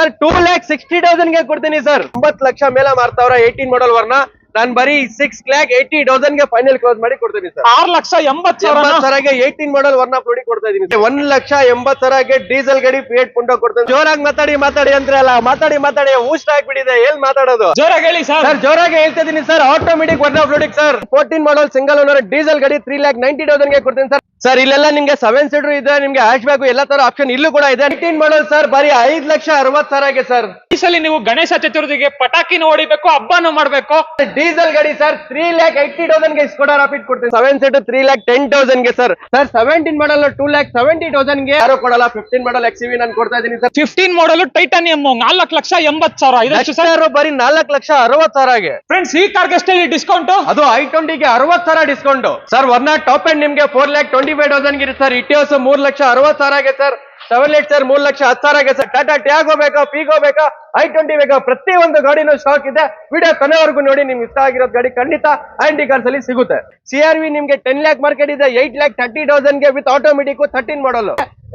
Sir 2,60,000 ಗೆ ಕೊಡ್ತೀನಿ sir. 9 lakh ಮೇಲೆ ಮಾರ್ತಾವ್ರ 18 ಮಾಡಲ್ ವರ್ನ. ನಾನು ಬರೀ 6,80,000 ಗೆ ಫೈನಲ್ ಕ್ಲೋಸ್ ಮಾಡಿ ಕೊಡ್ತೀನಿ ಸರ್. 6,80,000 18 ಮಾಡಲ್ ವರ್ನ ಫ್ಲೋಡಿ ಕೊಡ್ತಾ ಇದೀನಿ. 1,80,000 ಡೀಸೆಲ್ ಗಾಡಿ ಫಿಯಟ್ ಪುಂಟೋ ಕೊಡ್ತೀನಿ. ಜೋರಾಗಿ ಮಾತಾಡಿ ಅಂದ್ರೆ ಅಲ್ಲ, ಮಾತಾಡಿ ಊಷ್ಟ ಆಗ್ಬಿಟ್ಟಿದೆ. ಏನ್ ಮಾತಾಡೋದು? ಜೋರಾಗಿ ಹೇಳಿ ಸರ್. ಜೋರಾಗಿ ಹೇಳ್ತಾ ಇದೀನಿ sir. Automatic Verna fluidic sir. 14 model single owner diesel ಗಾಡಿ 3,90,000 ಗೆ ಕೊಡ್ತೀನಿ ಸರ್. ಸರ್ ಇಲ್ಲೆಲ್ಲ ನಿಮ್ಗೆ 7 ಸೀಟರ್ ಇದೆ, ನಿಮ್ಗೆ ಹ್ಯಾಶ್ ಬ್ಯಾಗ್ ಎಲ್ಲ ತರ ಆಪ್ಷನ್ ಇಲ್ಲೂ ಕೂಡ ಇದೆ. 18 ಮಾಡಲ್ ಸರ್ ಬರೀ 5,60,000 ಸರ್. ಈ ಸಲ ನೀವು ಗಣೇಶ ಚತುರ್ಥಿಗೆ ಪಟಾಕಿನ ಹೊಡಿಬೇಕು, ಹಬ್ಬನೂ ಮಾಡ್ಬೇಕು. ಡೀಸೆಲ್ ಗಾಡಿ ಸರ್ 3,80,000 ಗೆ ಸ್ಕೋಡಾ ರಾಪಿಡ್ ಕೊಡ್ತೀನಿ. 7 ಸೀಟರ್ 3,10,000 ಗೆ ಸರ್. 17 ಮಾಡಲ್ 2,70,000 ಗೆ ಯಾರು ಕೊಡಲ್ಲ. 15 ಮಾಡಲ್ XUV ನಾನು ಕೊಡ್ತಾ ಇದೀನಿ ಸರ್. 15 ಮಾಡಲ್ ಟೈಟಾನಿಯಂ 4,80,000 ಇದಷ್ಟು ಸರ್. ಬರೀ 4,60,000 ಗೆ. ಫ್ರೆಂಡ್ಸ್ ಈ ಕಾರ್ಗೆ ಎಷ್ಟೇ ಡಿಸ್ಕೌಂಟ್? ಅದು i20 ಗೆ 60,000 discount sir. Verna top end ನಿಮ್ಗೆ 4,25,000 ಗೆ ಸರ್. ಇಟಿಯೋಸ್ 3,60,000 ಗೆ ಸರ್. 7 ಸರ್ 3,10,000 ಗೆ ಸರ್. ಟಾಟಾ ಟ್ಯಾಗೋ ಬೇಕಾ, ಪೀಗೋ ಬೇಕಾ, i20 ಬೇಕಾ, ಪ್ರತಿಯೊಂದು ಗಾಡಿನೂ ಸ್ಟಾಕ್ ಇದೆ. ವಿಡಿಯೋ ಕೊನೆವರೆಗೂ ನೋಡಿ. ನಿಮ್ಗೆ ಇಷ್ಟ ಆಗಿರೋದು ಗಾಡಿ ಖಂಡಿತ i20 ಕಾರ್ಸ್ ಅಲ್ಲಿ ಸಿಗುತ್ತೆ. CRV ನಿಮ್ಗೆ 10 lakh ಮಾರ್ಕೆಟ್ ಇದೆ. 8,30,000 ಗೆ ವಿತ್ ಆಟೋಮೆಟಿಕ್ 13 ಮಾಡಲ್.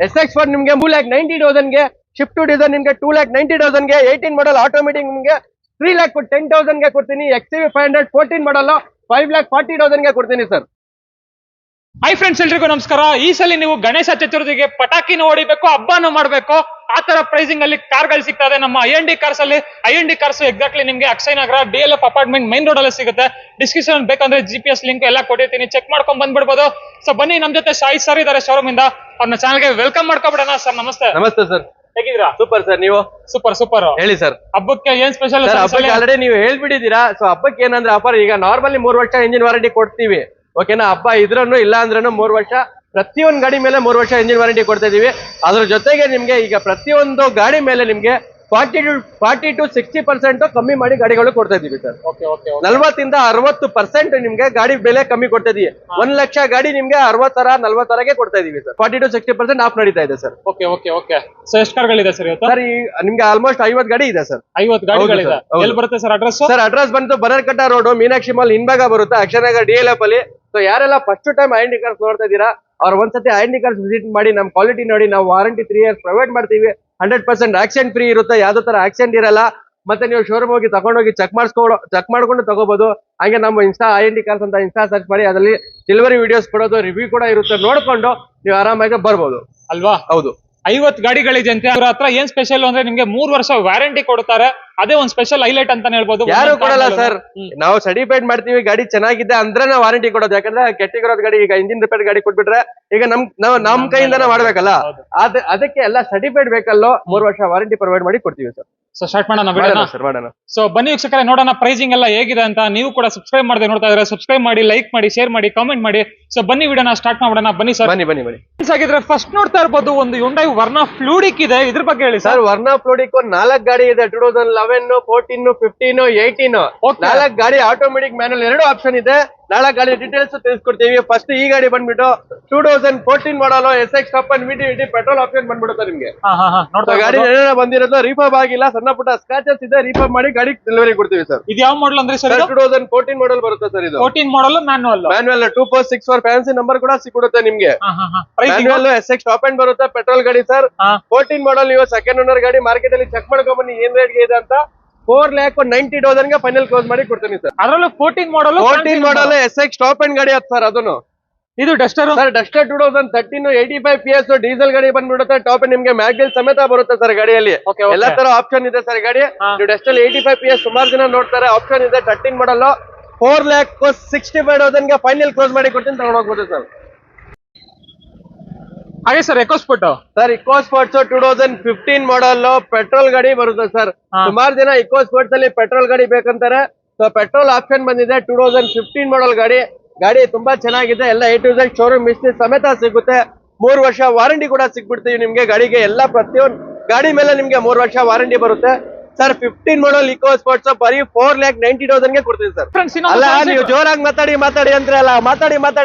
SX4 ನಿಮ್ಗೆ 3,90,000 ಗೆ. ಶಿಫ್ಟ್ ಟು ಡೀಸೆಲ್ ನಿಮ್ಗೆ 2,90,000 ಗೆ. 18 ಮಾಡಲ್ ಆಟೋಮೆಟಿಕ್ ನಿಮ್ಗೆ 3,10,000 ಗೆ ಕೊಡ್ತೀನಿ. XUV 500 14 ಮಾಡಲ್ 5,40,000 ಗೆ ಕೊಡ್ತೀನಿ ಸರ್. ಹೈ ಫ್ರೆಂಡ್ಸ್, ಎಲ್ರಿಗೂ ನಮಸ್ಕಾರ. ಈ ಸಲ ನೀವು ಗಣೇಶ ಚತುರ್ಥಿಗೆ ಪಟಾಕಿನ ಹೊಡಿಬೇಕು, ಹಬ್ಬನೂ ಮಾಡ್ಬೇಕು. ಆ ತರ ಪ್ರೈಸಿಂಗ್ ಅಲ್ಲಿ ಕಾರ್ಗಳು ಸಿಗ್ತಾ ಇದೆ ನಮ್ಮ I&D ಕಾರ್ಸ್ ಅಲ್ಲಿ. I&D ಕಾರ್ಸ್ ಎಕ್ಸಾಕ್ಟ್ಲಿ ನಿಮ್ಗೆ ಅಕ್ಷಯ್ ನಗರ DLF ಅಪಾರ್ಟ್ಮೆಂಟ್ ಮೈನ್ ರೋಡ್ ಅಲ್ಲಿ ಸಿಗುತ್ತೆ. ಡಿಸ್ಕ್ರಿಪ್ಷನ್ ಬೇಕಂದ್ರೆ GPS ಲಿಂಕ್ ಎಲ್ಲ ಕೊಟ್ಟಿರ್ತೀನಿ, ಚೆಕ್ ಮಾಡ್ಕೊಂಡ್ ಬಂದ್ಬಿಡ್ಬೋದು. ಸೊ ಬನ್ನಿ, ನಮ್ ಜೊತೆ ಶಾಹಿದ್ ಸರ್ ಇದಾರೆ ಶೋರೂಮ್ ಇಂದ. ಅವ್ರನ್ನ ಚಾನಲ್ಗೆ ವೆಲ್ಕಮ್ ಮಾಡ್ಕೊಬಿಡೋಣ. ಸರ್ ನಮಸ್ತೆ. ನಮಸ್ತೆ ಸರ್. ಹೇಗಿದ್ದೀರಾ? Super sir. ನೀವು? ಸೂಪರ್ ಹೇಳಿ ಸರ್. ಹಬ್ಬಕ್ಕೆ ಏನ್ ಸ್ಪೆಷಲ್? ಹಬ್ಬಕ್ಕೆ ಆಲ್ರೆಡಿ ನೀವು ಹೇಳ್ಬಿಟ್ಟಿದ್ದೀರಾ. ಸೊ ಹಬ್ಬಕ್ಕೆ ಏನಂದ್ರೆ ಆಫರ್ ಈಗ ನಾರ್ಮಲಿ 3 ವರ್ಷ ಇಂಜಿನ್ ವಾರಂಟಿ ಕೊಡ್ತೀವಿ. ಓಕೆನಾ? ಹಬ್ಬ ಇದ್ರೂ ಇಲ್ಲ ಅಂದ್ರೂ 3 ವರ್ಷ ಪ್ರತಿಯೊಂದು ಗಾಡಿ ಮೇಲೆ 3 ವರ್ಷ ಇಂಜಿನ್ ವಾರಂಟಿ ಕೊಡ್ತಾ ಇದೀವಿ. ಅದ್ರ ಜೊತೆಗೆ ನಿಮ್ಗೆ ಈಗ ಪ್ರತಿಯೊಂದು ಗಾಡಿ ಮೇಲೆ ನಿಮ್ಗೆ 40 to 60% ಕಮ್ಮಿ ಮಾಡಿ ಗಾಡಿಗಳು ಕೊಡ್ತಾ ಇದೀವಿ ಸರ್. 40 ಇಂದ 60% ನಿಮ್ಗೆ ಗಾಡಿ ಬೆಲೆ ಕಮ್ಮಿ ಕೊಡ್ತಾ ಇದೀವಿ. 1 ಲಕ್ಷ ಗಾಡಿ ನಿಮ್ಗೆ 60,000 40,000 ಕೊಡ್ತಾ ಇದೀವಿ ಸರ್. 40 to 60% ಆಫ್ ನಡೀತಾ ಇದೆ ಸರ್. ಓಕೆ. ಸೊ ಎಷ್ಟು ಕಾರ್ಗಳಿದೆ ಸರ್ ಇವತ್ತು? ಸರ್ ನಿಮ್ಗೆ ಆಲ್ಮೋಸ್ಟ್ 50 ಗಾಡಿ ಇದೆ ಸರ್. 50 ಗಾಡಿಗಳಿದೆ. ಎಲ್ಲಿ ಬರುತ್ತೆ ಸರ್ ಅಡ್ರೆಸ್? ಸರ್ ಅಡ್ರೆಸ್ ಬಂದು ಬನರ್ಕಟ್ಟ ರೋಡ್, ಮೀನಾಕ್ಷಿ ಮಾಲ್ ಹಿಂಭಾಗ ಬರುತ್ತೆ, ಅಕ್ಷಯ್ ನಗರ್ DLF ಅಲ್ಲಿ. ಸೊ ಯಾರೆಲ್ಲ ಫಸ್ಟ್ ಟೈಮ್ I&D ಕಾರ್ಸ್ ನೋಡ್ತಾ ಇದೀರಾ, ಅವ್ರ ಒಂದ್ಸತಿ I&D ಕಾರ್ಸ್ ವಿಸಿಟ್ ಮಾಡಿ, ನಮ್ ಕ್ವಾಲಿಟಿ ನೋಡಿ. ನಾವು ವಾರಂಟಿ 3 years ಪ್ರೊವೈಡ್ ಮಾಡ್ತೀವಿ. 100% ಆಕ್ಸಿಡೆಂಟ್ ಫ್ರೀ ಇರುತ್ತೆ, ಯಾವ್ದೋ ತರ ಆಕ್ಸಿಡೆಂಟ್ ಇರಲ್ಲ. ಮತ್ತೆ ನೀವು ಶೋರೂಮ್ ಹೋಗಿ ತಗೊಂಡೋಗಿ ಚೆಕ್ ಮಾಡ್ಕೊಂಡು ತಗೋಬಹುದು. ಹಂಗೆ ನಮ್ಮ I&D ಕಾರ್ಸ್ ಅಂತ ಇನ್ಸ್ಟಾ ಸರ್ಚ್ ಮಾಡಿ, ಅದರಲ್ಲಿ ಡೆಲಿವರಿ ವಿಡಿಯೋಸ್ ಕೊಡೋದು, ರಿವ್ಯೂ ಕೂಡ ಇರುತ್ತೆ. ನೋಡ್ಕೊಂಡು ನೀವು ಆರಾಮಾಗಿ ಬರ್ಬೋದು ಅಲ್ವಾ? ಹೌದು. 50 ಗಾಡಿಗಳಿದೆ ಅಂತೆ. ಅವ್ರ ಹತ್ರ ಏನ್ ಸ್ಪೆಷಲ್ ಅಂದ್ರೆ ನಿಮ್ಗೆ 3 ವರ್ಷ ವ್ಯಾರಂಟಿ ಕೊಡ್ತಾರೆ. ಅದೇ ಒಂದ್ ಸ್ಪೆಷಲ್ ಹೈಲೈಟ್ ಅಂತಾನೆ ಹೇಳ್ಬೋದು. ಯಾರು ಕೊಡಲ್ಲ ಸರ್. ನಾವು ಸರ್ಟಿಫೈಡ್ ಮಾಡ್ತೀವಿ. ಗಾಡಿ ಚೆನ್ನಾಗಿದೆ ಅಂದ್ರೆ ನಾವು ವಾರಂಟಿ ಕೊಡೋದು. ಯಾಕಂದ್ರೆ ಕೆಟ್ಟಿಗಿರೋದ್ ಗಾಡಿ, ಈಗ ಇಂಜಿನ್ ರಿಪೇರ್ ಗಾಡಿ ಕೊಟ್ಬಿಟ್ರೆ ಈಗ ನಮ್ ಕೈಯಿಂದನೇ ಮಾಡ್ಬೇಕಲ್ಲ. ಅದಕ್ಕೆ ಎಲ್ಲ ಸರ್ಟಿಫೈಡ್ ಬೇಕಲ್ಲೋ 3 ವರ್ಷ ವಾರಂಟಿ ಪ್ರೊವೈಡ್ ಮಾಡಿ ಕೊಡ್ತೀವಿ ಸರ್. ಸೊ ಸ್ಟಾರ್ಟ್ ಮಾಡೋಣ. ಸೊ ಬನ್ನಿ ವೀಕ್ಷಕರೇ, ನೋಡೋಣ ಪ್ರೈಸಿಂಗ್ ಎಲ್ಲ ಹೇಗಿದೆ ಅಂತ. ನೀವು ಕೂಡ ಸಬ್ಸ್ಕ್ರೈಬ್ ಮಾಡದೆ ನೋಡ್ತಾ ಇದ್ರೆ ಸಬ್ಸ್ಕ್ರೈಬ್ ಮಾಡಿ, ಲೈಕ್ ಮಾಡಿ, ಶೇರ್ ಮಾಡಿ, ಕಾಮೆಂಟ್ ಮಾಡಿ. ಸೊ ಬನ್ನಿ ವಿಡಿಯೋನ ಸ್ಟಾರ್ಟ್ ಮಾಡೋಣ. ಬನ್ನಿ ಸರ್. ಬನ್ನಿ. ಆಗಿದ್ರೆ ಫಸ್ಟ್ ನೋಡ್ತಾ ಇರ್ಬೋದು ಒಂದು Hyundai ವರ್ನಾ ಫ್ಲೂಡಿಕ್ ಇದೆ. ಇದ್ರ ಬಗ್ಗೆ ಹೇಳಿ ಸರ್. ವರ್ನಾ ಫ್ಲೂಡಿಕ್ 4 ಗಾಡಿ ಇದೆ. 2011, 14, 15, 18 4 ಗಾಡಿ ಆಟೋಮೆಟಿಕ್ ಮ್ಯಾನುವಲ್ 2 ಆಪ್ಷನ್ ಇದೆ. 4 ಗಾಡಿ ಡೀಟೇಲ್ಸ್ ತಿಳಿಸ್ಕೊಡ್ತೀವಿ. ಫಸ್ಟ್ ಈ ಗಾಡಿ ಬಂದ್ಬಿಟ್ಟು 2014 ಮಾಡಲು SX top and VT petrol option ಬಂದ್ಬಿಡುತ್ತೆ ನಿಮ್ಗೆ. ಗಾಡಿ ಬಂದಿರೋದು ರೀಫಾಬ್ ಆಗಿಲ್ಲ, ಸಣ್ಣ ಪುಟ್ಟ ಸ್ಕ್ರಾಚಸ್ ಇದೆ. ರೀಫಾಬ್ ಮಾಡಿ ಗಾಡಿ ಡೆಲಿವರಿ ಕೊಡ್ತೀವಿ ಸರ್. ಇದು ಯಾವ ಮಾಡಲ್ ಅಂದ್ರೆ ಸರ್? 2014 ಮಾಡಲ್ ಬರುತ್ತೆ ಸರ್. ಇದು 14 ಮಾಡಲ್ ಮ್ಯಾನುವಲ್ 2464 ಫ್ಯಾನ್ಸಿ ನಂಬರ್ ಕೂಡ ಸಿಕ್ಕುತ್ತೆ ನಿಮ್ಗೆ. ಮ್ಯಾನುವಲ್ SX ಟಾಪ್ ಅಂಡ್ ಬರುತ್ತೆ, ಪೆಟ್ರೋಲ್ ಗಾಡಿ ಸರ್. 14 ಮಾಡಲ್ ನೀವು ಸೆಕೆಂಡ್ ಓನರ್ ಗಾಡಿ ಮಾರ್ಕೆಟ್ ಅಲ್ಲಿ ಚೆಕ್ ಮಾಡ್ಕೊಂಡ್ ಬನ್ನಿ ಏನ್ ರೇಟ್ ಇದೆ ಅಂತ. 4,90,000 ಗೆ ಫೈನಲ್ ಕ್ಲೋಸ್ ಮಾಡಿ ಕೊಡ್ತೀನಿ ಸರ್. ಅದರಲ್ಲೂ 14 ಮಾಡಲ್ SX ಟಾಪ್ ಅಂಡ್ ಗಾಡಿ ಅದು ಸರ್. ಅದನ್ನು ಇದು Duster sir. Duster 2013 85 PS diesel ಗಾಡಿ ಬಂದ್ಬಿಡುತ್ತೆ. ಟಾಪ್ ನಿಮ್ಗೆ ಮ್ಯಾಗ್ವಿಲ್ ಸಮೇತ ಬರುತ್ತೆ ಸರ್ ಗಾಡಿಯಲ್ಲಿ. ಎಲ್ಲಾ ತರ ಆಪ್ಷನ್ ಇದೆ ಸರ್ ಗಾಡಿ. ನೀವು ಡಸ್ಟರ್ 85 PS ಸುಮಾರು ಜನ ನೋಡ್ತಾರೆ. ಆಪ್ಷನ್ ಇದೆ. 13 ಮಾಡಲ್ 4,65,000 ಗೆ ಫೈನಲ್ ಕ್ಲೋಸ್ ಮಾಡಿ ಕೊಡ್ತೀನಿ, ತಗೊಂಡ್ ಹೋಗ್ಬೋದು ಸರ್. ಹಾಗೆ sir EcoSport sir. EcoSports 2015 model petrol ಗಾಡಿ ಬರುತ್ತೆ ಸರ್. ಸುಮಾರು ಜನ ಇಕೋಸ್ಪೋರ್ಟ್ಸ್ ಅಲ್ಲಿ ಪೆಟ್ರೋಲ್ ಗಾಡಿ ಬೇಕಂತಾರೆ. ಸೊ ಪೆಟ್ರೋಲ್ ಆಪ್ಷನ್ ಬಂದಿದೆ. 2015 ಮಾಡಲ್ ಗಾಡಿ ತುಂಬಾ ಚೆನ್ನಾಗಿದೆ. ಎಲ್ಲ A to Z showroom Mistry ಸಮೇತ ಸಿಗುತ್ತೆ. 3 ವರ್ಷ ವಾರಂಟಿ ಕೂಡ ಸಿಕ್ಬಿಡ್ತೀವಿ ನಿಮ್ಗೆ ಗಾಡಿಗೆ. ಎಲ್ಲ ಪ್ರತಿಯೊಂದು ಗಾಡಿ ಮೇಲೆ ನಿಮ್ಗೆ 3 ವರ್ಷ ವಾರಂಟಿ ಬರುತ್ತೆ ಸರ್. 15 ಮಾಡಲ್ ಇಕೋಸ್ಪೋರ್ಟ್ಸ್ ಬರೀ 4,90,000 ಗೆ ಕೊಡ್ತೀವಿ ಸರ್. ಅಲ್ಲ ನೀವು ಜೋರಾಗಿ ಮಾತಾಡಿ ಅಂದ್ರೆ ಅಲ್ಲ, ಮಾತಾಡಿ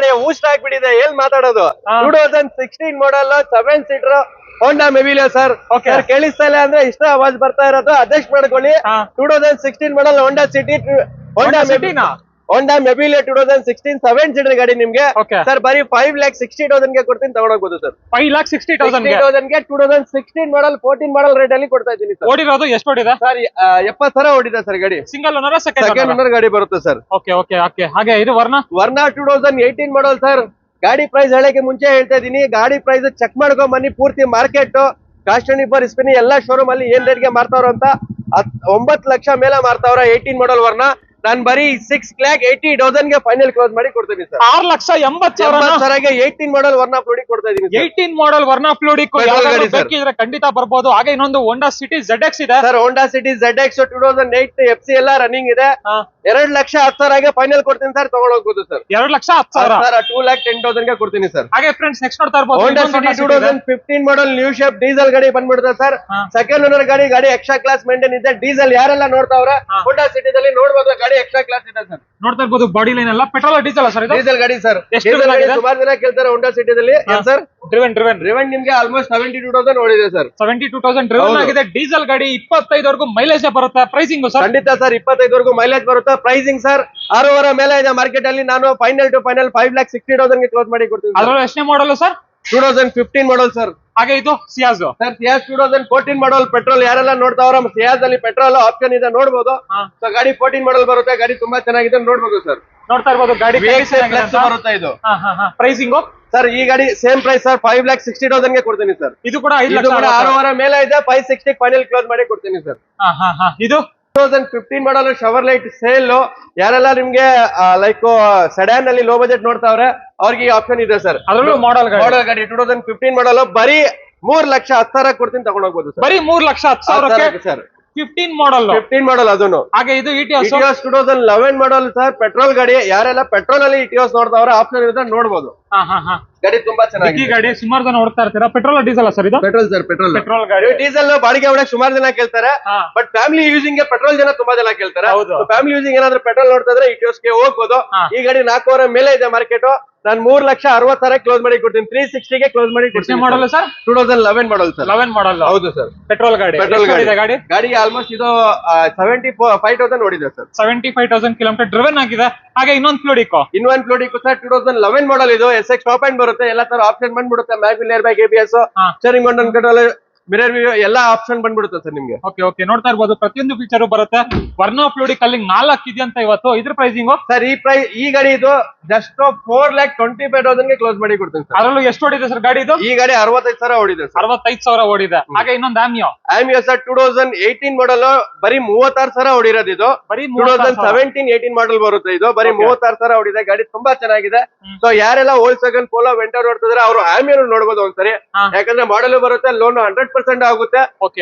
ಊಷ್ಟ ಆಗ್ಬಿಟ್ಟಿದೆ. ಏನ್ ಮಾತಾಡೋದು? 2016 ಮಾಡಲ್ 7 ಸೀಟರ್ ಹೋಂಡಾ ಮೆವಿಲಿಯೋ ಸರ್. ಕೇಳಿಸ್ತಾ ಇಲ್ಲ ಅಂದ್ರೆ ಇಷ್ಟ ಆವಾಜ್ ಬರ್ತಾ ಇರೋದು, ಅಡ್ಜಸ್ಟ್ ಮಾಡ್ಕೊಳ್ಳಿ. 2016 ಮಾಡಲ್ ಹೋಂಡಾ ಸಿಟಿ, ಹೋಂಡಾ ಹೋಂಡಾ ಮೆಬಿಲಿಯಾ 2016 7 ಸೀಟರ್ ಗಾಡಿ ನಿಮ್ಗೆ Okay. ಸರ್ ಬರೀ 5,60,000 ಗೆ ಕೊಡ್ತೀನಿ ತಗೊಂಡೋಗ್ಬೋದು ಸರ್. 5,60,000 60,000 2016 ಮಾಡಲ್ 14 ಮಾಡಲ್ ರೇಟ್ ಅಲ್ಲಿ ಕೊಡ್ತಾ ಇದ್ದೀನಿ ಸರ್. ಓಡಿರೋದು ಎಷ್ಟು ಓಡಿದೆ ಸರ್ 70,000 ಓಡಿದೆ ಸರ್ ಗಾಡಿ. Single owner second second owner ಗಾಡಿ ಬರುತ್ತೆ ಸರ್. ಓಕೆ ಓಕೆ ಓಕೆ ಹಾಗೆ ಇದು ವರ್ನಾ 2018 ಮಾಡಲ್ ಸರ್. ಗಾಡಿ ಪ್ರೈಸ್ ಹೇಳಕ್ಕೆ ಮುಂಚೆ ಹೇಳ್ತಾ ಇದೀನಿ, ಗಾಡಿ ಪ್ರೈಸ್ ಚೆಕ್ ಮಾಡ್ಕೊಂಡ್ ಬನ್ನಿ. ಪೂರ್ತಿ market cost and for Spinny ಎಲ್ಲಾ ಶೋರೂಮ್ ಅಲ್ಲಿ ಏನ್ ರೇಟ್ ಗೆ ಮಾರ್ತಾವ್ರ ಅಂತ 9 ಲಕ್ಷ ಮೇಲೆ ಮಾರ್ತಾವ್ರ 18 ಮಾಡಲ್ ವರ್ನಾ. ನಾನ್ ಬರೀ 6,80,000 ಗೆ ಫೈನಲ್ ಕ್ಲೋಸ್ ಮಾಡಿ ಕೊಡ್ತೀನಿ ಸರ್. 6,80,000 18 ಮಾಡಲ್ ವರ್ನಾ ಫ್ಲೂಡಿ ಕೊಡ್ತಾ ಇದೀನಿ 18 ಮಾಡಲ್ ವರ್ನಾ ಫ್ಲೂಡಿಕ್ Petrol ಗಾಡಿ sir. ಬೇಕಿದ್ರೆ ಖಂಡಿತ ಬರ್ಬೋದು. ಹಾಗೆ ಇನ್ನೊಂದು ಹೋಂಡಾ ಸಿಟಿ ZX ಇದೆ sir. Honda City ZX 2008 FC ಎಲ್ಲ ರನ್ನಿಂಗ್ ಇದೆ. 2,10,000 ಗೆ ಫೈನಲ್ ಕೊಡ್ತೀನಿ ಸರ್, ತಗೊಂಡೋಗ್ಬೋದು ಸರ್. 2,10,000 2,10,000 ಗೆ ಕೊಡ್ತೀನಿ ಸರ್. ಹಾಗೆ ಫ್ರೆಂಡ್ಸ್ ನೆಕ್ಸ್ಟ್ ನೋಡ್ತಾ ಇರ್ಬೋದು ಹೋಂಡಾ ಸಿಟಿ 2015 ಮಾಡಲ್ ನ್ಯೂ ಶೇಪ್ ಡೀಸೆಲ್ ಗಾಡಿ ಬಂದ್ಬಿಡುತ್ತೆ ಸರ್. ಸೆಕೆಂಡ್ ಓನರ್ ಗಾಡಿ ಎಕ್ಸ್ಟ್ರಾ ಕ್ಲಾಸ್ ಮೇಂಟೈನ್ ಇದೆ. ಡೀಸೆಲ್ ಯಾರೆಲ್ಲ ನೋಡ್ತಾವ್ರೆ ಹೋಂಡಾ ಸಿಟಿದಲ್ಲಿ ನೋಡ್ಬೋದು, ಗಾಡಿ ಎಕ್ಸ್ಟ್ರಾ ಕ್ಲಾಸ್ ಇದೆ ಸರ್. ನೋಡ್ತಾ ಇರ್ಬೋದು ಬಾಡಿ ಲೈನ್ ಎಲ್ಲ ಪೆಟ್ರೋಲ್ ಡೀಸೆಲ್ ಸರ್ ಇದು ಡೀಸೆಲ್ ಗಾಡಿ ಸರ್. ಎಷ್ಟು ಡೀಸೆಲ್ ಗಾಡಿ ಇದೆ? ಸುಮಾರು ಜನ ಕೇಳ್ತಾರೆ ಹೋಂಡಾ ಸಿಟಿದಲ್ಲಿ. ಏನ್ ಸರ್ ಡ್ರಿವೆನ್ ನಿಮ್ಗೆ ಆಲ್ಮೋಸ್ಟ್ 72,000 ಓಡಿದೆ ಸರ್. 72,000 ಡ್ರಿವೆನ್ ಹೌದು. ಆಗಿದೆ. ಡೀಸೆಲ್ ಗಾಡಿ 25 ವರೆಗೂ ಮೈಲೇಜ್ ಬರುತ್ತೆ. ಪ್ರೈಸಿಂಗ್ ಸರ್ ಖಂಡಿತ ಸರ್ 25 ವರೆಗೂ ಮೈಲೇಜ್ ಬರುತ್ತೆ. ಪ್ರೈಸಿಂಗ್ ಸರ್ 6,500 ಮೇಲೆ ಇದೆ ಮಾರ್ಕೆಟ್ ಅಲ್ಲಿ. ನಾನು ಫೈನಲ್ ಟು ಫೈನಲ್ 5,60,000 ಗೆ ಕ್ಲೋಸ್ ಮಾಡಿ ಕೊಡ್ತೀನಿ ಸರ್. ಅದ್ರಲ್ಲಿ ಎಷ್ಟನೇ ಮಾಡಲ್ ಸರ್ 2015 ಮಾಡಲ್ ಸರ್. ಹಾಗೆ ಇದು ಸಿಯಾಜ್ ಸರ್ ಸಿಯಾಜ್ 2014 ಮಾಡಲ್ ಪೆಟ್ರೋಲ್ ಯಾರೆಲ್ಲ ನೋಡ್ತಾವ್ರ ಸಿಯಾಜ್ ಅಲ್ಲಿ ಪೆಟ್ರೋಲ್ ಆಪ್ಷನ್ ಇದೆ ನೋಡ್ಬೋದು. ಸೊ ಗಾಡಿ 14 ಮಾಡಲ್ ಬರುತ್ತೆ. ಗಾಡಿ ತುಂಬಾ ಚೆನ್ನಾಗಿದೆ ನೋಡ್ಬೋದು ಸರ್. ನೋಡ್ತಾ ಇರ್ಬೋದು ಗಾಡಿ ಪ್ಲಸ್ ಬರುತ್ತೆ ಇದು. ಪ್ರೈಸಿಂಗ್ ಸರ್ ಈ ಗಾಡಿ ಸೇಮ್ ಪ್ರೈಸ್ ಸರ್ 5,60,000 ಗೆ ಕೊಡ್ತೀನಿ ಸರ್. ಇದು ಕೂಡ 5 ಇದು ಲಕ್ಷ ಕೂಡ 6,500 ಮೇಲೆ ಇದೆ. 560 ಫೈನಲ್ ಕ್ಲೋಸ್ ಮಾಡಿ ಕೊಡ್ತೀನಿ ಸರ್. ಇದು 2015 ಮಾಡಲ್ ಶವರ್ ಲೈಟ್ ಸೇಲ್ ಯಾರೆಲ್ಲ ನಿಮ್ಗೆ ಲೈಕ್ ಸೆಡಾನ್ ಅಲ್ಲಿ ಲೋ ಬಜೆಟ್ ನೋಡ್ತಾವ್ರೆ ಅವ್ರಿಗೆ ಈ ಆಪ್ಷನ್ ಇದೆ ಸರ್. ಅದರಲ್ಲೂ ಮಾಡಲ್ ಗಾಡಿ 2015 ಮಾಡಲ್ ಬರೀ 3,10,000 ಕೊಡ್ತೀನಿ ತಗೊಂಡೋಗ್ಬೋದು ಸರ್. ಬರೀ 3,10,000 ಸರ್ 15 ಮಾಡಲ್ 15 ಮಾಡಲ್ ಅದನ್ನು. ಹಾಗೆ ಇದು ಇಟಿಯೋಸ್ 2011 ಮಾಡಲ್ ಸರ್. ಪೆಟ್ರೋಲ್ ಗಾಡಿ ಯಾರೆಲ್ಲ ಪೆಟ್ರೋಲ್ ಅಲ್ಲಿ ಇಟಿಯೋಸ್ ನೋಡ್ತಾವ್ರೆ ಆಪ್ಷನ್ ಇದೆ ನೋಡ್ಬೋದು. ಗಾಡಿ ತುಂಬಾ ಈ ಚೆನ್ನಾಗಿದೆ. ಗಾಡಿ ಸುಮಾರು ಜನ ಓಡ್ತಾ ಇರ್ತೀರಾ. ಪೆಟ್ರೋಲ್ ಡೀಸೆಲ್ ಸರ್ ಇದು ಪೆಟ್ರೋಲ್ ಸರ್. ಪೆಟ್ರೋಲ್ ಗಾಡಿ ಡೀಸೆಲ್ ಬಾಡಿಗೆ ಹೊಡಕ್ ಸುಮಾರು ಜನ ಕೇಳ್ತಾರೆ. ಬಟ್ ಫ್ಯಾಮಿಲಿ ಯೂಸಿಂಗ್ ಗೆ ಪೆಟ್ರೋಲ್ ಜನ ತುಂಬಾ ಜನ ಕೇಳ್ತಾರೆ. ಹೌದು. ಫ್ಯಾಮಿಲಿ ಯೂಸಿಂಗ್ ಏನಾದ್ರು ಪೆಟ್ರೋಲ್ ನೋಡ್ತಾ ಇದ್ರೆ ಇಟಿಯೋಸ್ ಗೆ ಹೋಗ್ಬೋದು. ಈ ಗಾಡಿ 4,500 ಮೇಲೆ ಇದೆ ಮಾರ್ಕೆಟ್. ನಾನು 3,60,000 ಕ್ಲೋಸ್ ಮಾಡಿ ಕೊಡ್ತೀನಿ. 360 ಗೆ ಕ್ಲೋಸ್ ಮಾಡಿ ಕೊಡ್ತೀನಿ. Model sir 2011 model sir. 11 ಮಾಡಲ್ ಹೌದು ಸರ್. ಪೆಟ್ರೋಲ್ ಗಾಡಿ ಪೆಟ್ರೋಲ್ ಗಾಡಿ ಗಾಡಿ ಆಲ್ಮೋಸ್ಟ್ ಇದು 75,000 ಓಡಿದೆ ಸರ್. 75,000 ಕಿಲೋಮೀಟರ್ ಡ್ರಿವೆನ್ ಆಗಿದೆ. ಹಾಗೆ ಇನ್ನೊಂದು ಫ್ಲೂಡಿಕೋ ಇನ್ನೊಂದು ಫ್ಲೂಡಿಕ್ ಸರ್ 2011 ಮಾಡಲ್ ಇದು. SX ಟಾಪ್ ಅಂಡ್ ಬರುತ್ತೆ. ಎಲ್ಲ ತರ ಆಪ್ಷನ್ ಬಂದ್ಬಿಡುತ್ತೆ. Mag wheel air bag ABS steering mountain control mirror view ಎಲ್ಲ ಆಪ್ಷನ್ ಬಂದ್ಬಿಡುತ್ತೆ ಸರ್ ನಿಮ್ಗೆ. ಓಕೆ ಓಕೆ ನೋಡ್ತಾ ಇರ್ಬೋದು ಪ್ರತಿಯೊಂದು ಫೀಚರ್ ಬರುತ್ತೆ. ವರ್ನಾ ಫ್ಲೂಡಿಕ್ ಅಲ್ಲಿ 4 ಇದೆ ಅಂತ ಇವತ್ತು. ಇದ್ರ ಪ್ರೈಸಿಂಗ್ ಸರ್ ಈ ಗಾಡಿ ಇದು ಜಸ್ಟ್ 4,25,000 ಗೆ ಕ್ಲೋಸ್ ಮಾಡಿ ಕೊಡ್ತೀನಿ ಸರ್. ಅದರಲ್ಲೂ ಎಷ್ಟು ಓಡಿದೆ ಸರ್ ಗಾಡಿ ಇದು? ಈ ಗಾಡಿ 65,000 ಓಡಿದೆ ಸರ್. 65,000 ಓಡಿದೆ. ಹಾಗೆ ಇನ್ನೊಂದು ಆಮಿಯೋ ಸರ್ 2018 ಮಾಡಲ್ ಬರೀ 36,000 ಓಡಿರೋದು ಇದು. ಬರೀ 2017-18 ಮಾಡಲ್ ಬರುತ್ತೆ ಇದು. ಬರೀ 36,000 ಓಡಿದೆ. ಗಾಡಿ ತುಂಬಾ ಚೆನ್ನಾಗಿದೆ. ಸೊ ಯಾರೆಲ್ಲ ಹೋಲ್ಸೆಗನ್ ಪೋಲೋ ವೆಂಟರ್ ನೋಡ್ತಿದ್ರೆ ಅವರು ಆಮಿಯೋ ನೋಡ್ಬೋದು ಒಂದ್ಸರಿ. ಯಾಕಂದ್ರೆ ಮಾಡಲ್ ಬರುತ್ತೆ. ಲೋನ್ 100% ಆಗುತ್ತೆ.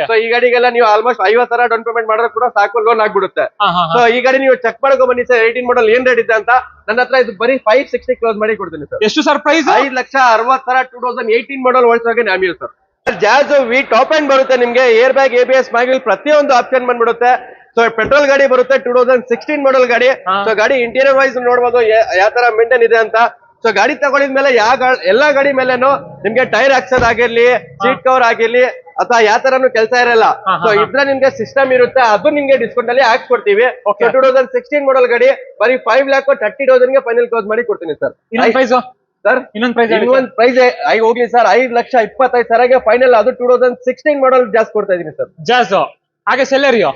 ಸೊ ಈ ಗಾಡಿಗೆಲ್ಲ ನೀವು ಆಲ್ಮೋಸ್ಟ್ 50,000 ಡೌನ್ ಪೇಮೆಂಟ್ ಮಾಡಿದ್ರೆ ಕೂಡ ಸಾಕು, ಲೋನ್ ಆಗ್ಬಿಡುತ್ತೆ. ಸೊ ಈ ಗಾಡಿ ನೀವು ಚೆಕ್ ಮಾಡ್ಕೊ ಬನ್ನಿ ಸರ್ 18 ಮಾಡಲ್ ಏನ್ ರೇಟ್ ಇದೆ ಅಂತ. ನನ್ನ ಹತ್ರ ಇದು ಬರೀ 560 ಕ್ಲೋಸ್ ಮಾಡಿ ಕೊಡ್ತೀನಿ ಸರ್. ಎಷ್ಟು sir price? 5,60,000 2018 model Volkswagen Ameo sir. Jazz V top end ಬರುತ್ತೆ ನಿಮ್ಗೆ. ಏರ್ ಬ್ಯಾಗ್ ABS ಮ್ಯಾಗ್ವಿಲ್ ಪ್ರತಿಯೊಂದು ಆಪ್ಷನ್ ಬಂದ್ಬಿಡುತ್ತೆ. ಸೊ ಪೆಟ್ರೋಲ್ ಗಾಡಿ ಬರುತ್ತೆ. 2016 ಮಾಡಲ್ ಗಾಡಿ. ಸೊ ಗಾಡಿ ಇಂಟೀರಿಯರ್ ವೈಸ್ ನೋಡ್ಬೋದು ಯಾವ ತರ ಮೇಂಟೈನ್ ಇದೆ ಅಂತ. ಸೊ ಗಾಡಿ ತಗೊಂಡಿದ್ಮೇಲೆ ಎಲ್ಲಾ ಗಾಡಿ ಮೇಲೆನು ನಿಮ್ಗೆ ಟೈರ್ ಹಾಕ್ಸೋದಾಗಿರ್ಲಿ, ಸೀಟ್ ಕವರ್ ಆಗಿರ್ಲಿ ಅಥವಾ ಯಾವ ತರನು ಕೆಲಸ ಇರಲ್ಲ. ಸೊ ಇದ್ರ ನಿಮ್ಗೆ ಸಿಸ್ಟಮ್ ಇರುತ್ತೆ. ಅದು ನಿಮ್ಗೆ ಡಿಸ್ಕೌಂಟ್ ಅಲ್ಲಿ ಹಾಕ್ಸ್ಕೊಡ್ತೀವಿ. 2016 ಮಾಡಲ್ ಗಾಡಿ ಬರೀ 5,30,000 ಗೆ ಫೈನಲ್ ಕ್ಲೋಸ್ ಮಾಡಿ ಕೊಡ್ತೀನಿ ಸರ್. ಸರ್ ಇನ್ನೊಂದು ಪ್ರೈಸ್ ಹೋಗ್ಲಿ ಸರ್ 5,25,000 ಗೆ ಫೈನಲ್. ಅದು 2016 ಮಾಡಲ್ ಜಾಸ್ತಿ ಕೊಡ್ತಾ ಇದೀನಿ ಸರ್. ಜಾಸ್ ಹಾಗೆ ಸೆಲೆರಿಯೋ